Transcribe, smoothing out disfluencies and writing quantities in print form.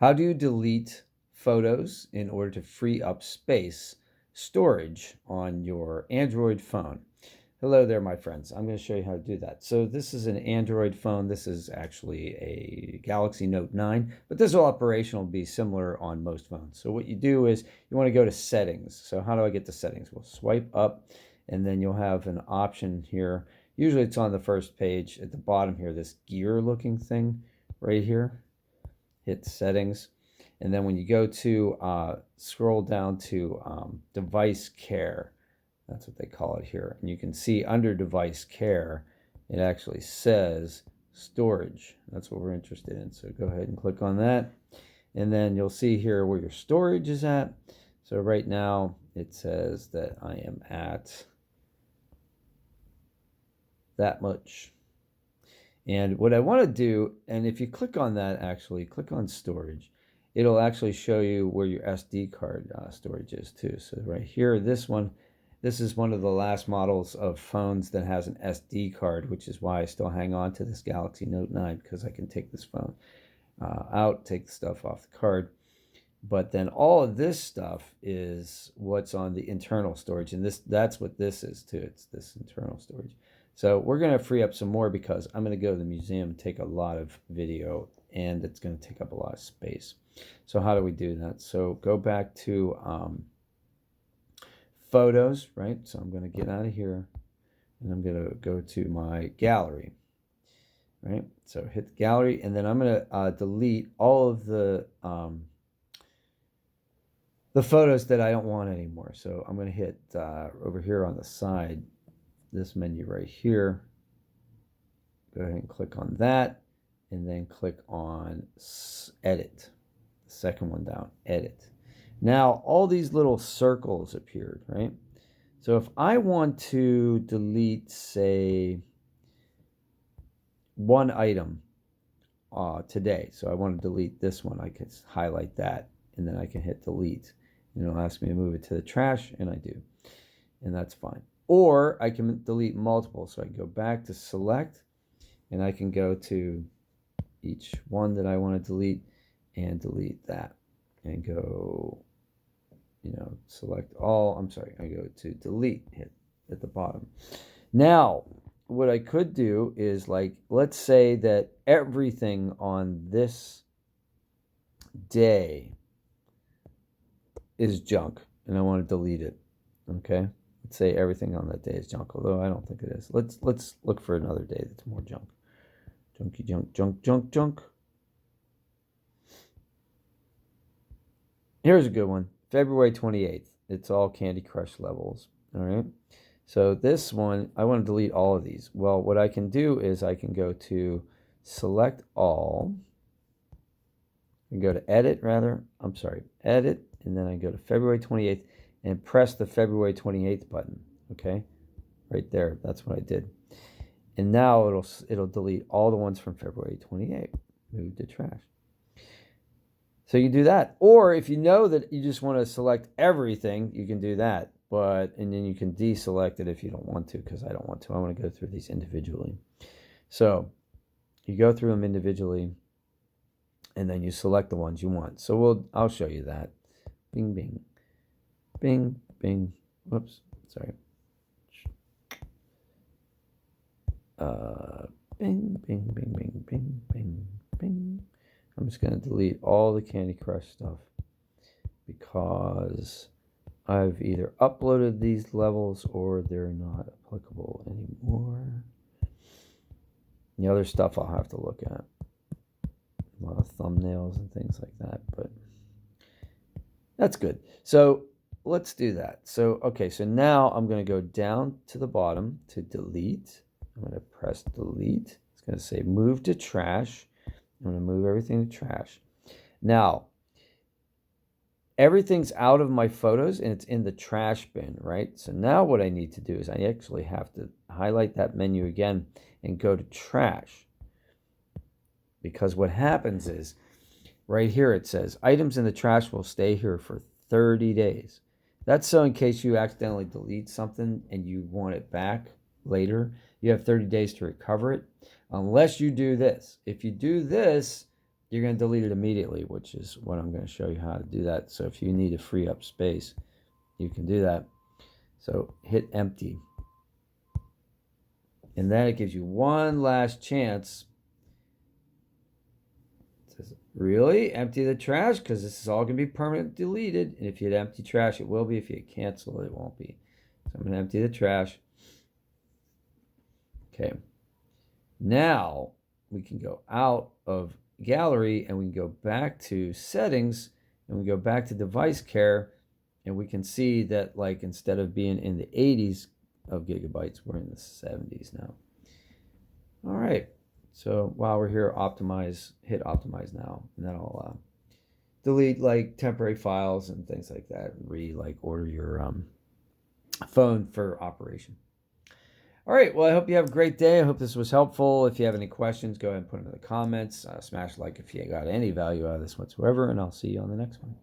How do you delete photos in order to free up storage on your Android phone? Hello there, my friends. I'm going to show you how to do that. So this is an Android phone. This is actually a Galaxy Note 9, but this operation will be similar on most phones. So what you do is you want to go to settings. So how do I get to settings? We'll swipe up, and then you'll have an option here. Usually it's on the first page at the bottom here, this gear looking thing right here. Hit settings. And then when you go to scroll down to device care, that's what they call it here. And you can see under device care, it actually says storage. That's what we're interested in. So go ahead and click on that. And then you'll see here where your storage is at. So right now it says that I am at that much. And what I want to do, and if you click on that, actually click on storage, it'll actually show you where your SD card storage is too. So right here, this is one of the last models of phones that has an SD card, which is why I still hang on to this Galaxy Note 9, because I can take this phone out, take the stuff off the card. But then all of this stuff is what's on the internal storage, and that's what this is too. It's this internal storage. So we're going to free up some more because I'm going to go to the museum and take a lot of video, and it's going to take up a lot of space. So how do we do that? So go back to photos, right? So I'm going to get out of here, and I'm going to go to my gallery, right? So hit the gallery, and then I'm going to delete all of the photos that I don't want anymore. So I'm going to hit over here on the side, this menu right here. Go ahead and click on that, and then click on edit. The second one down, edit. Now all these little circles appeared, right? So if I want to delete, say, one item today, so I want to delete this one, I can highlight that, and then I can hit delete, and it'll ask me to move it to the trash, and I do, and that's fine. Or I can delete multiple, so I can go back to select, and I can go to each one that I want to delete and delete that, and go, select all. I'm sorry, I go to delete, hit at the bottom. Now, what I could do is, like, let's say that everything on this day is junk, and I want to delete it, okay? Let's say everything on that day is junk, although I don't think it is. Let's look for another day that's more junk. Junky junk, junk, junk, junk. Here's a good one. February 28th. It's all Candy Crush levels. All right. So this one, I want to delete all of these. Well, what I can do is I can go to select all. And go to edit, rather. I'm sorry, edit. And then I go to February 28th. And press the February 28th button, okay? Right there, that's what I did. And now it'll delete all the ones from February 28th. Move to trash. So you do that. Or if you know that you just want to select everything, you can do that. And then you can deselect it if you don't want to, because I don't want to. I want to go through these individually. So you go through them individually, and then you select the ones you want. So I'll show you that. Bing, bing. Bing, bing, whoops, sorry. Bing, bing, bing, bing, bing, bing, bing. I'm just going to delete all the Candy Crush stuff because I've either uploaded these levels or they're not applicable anymore. The other stuff I'll have to look at. A lot of thumbnails and things like that, but that's good. So let's do that. So, okay, so now I'm going to go down to the bottom to delete. I'm going to press delete. It's going to say move to trash. I'm going to move everything to trash. Now, everything's out of my photos and it's in the trash bin, right? So now what I need to do is I actually have to highlight that menu again and go to trash. Because what happens is, right here it says, items in the trash will stay here for 30 days. That's so in case you accidentally delete something and you want it back later, you have 30 days to recover it, unless you do this. If you do this, you're going to delete it immediately, which is what I'm going to show you how to do that. So if you need to free up space, you can do that. So hit empty. And then it gives you one last chance. It says, really? Empty the trash? Because this is all going to be permanently deleted. And if you hit empty trash, it will be. If you cancel it, it won't be. So I'm going to empty the trash. Okay. Now we can go out of gallery and we can go back to settings and we go back to device care, and we can see that, like, instead of being in the 80s of gigabytes, we're in the 70s now. All right. So while we're here, hit optimize now, and that'll delete like temporary files and things like that. Order your phone for operation. All right. Well, I hope you have a great day. I hope this was helpful. If you have any questions, go ahead and put them in the comments. Smash like if you got any value out of this whatsoever, and I'll see you on the next one.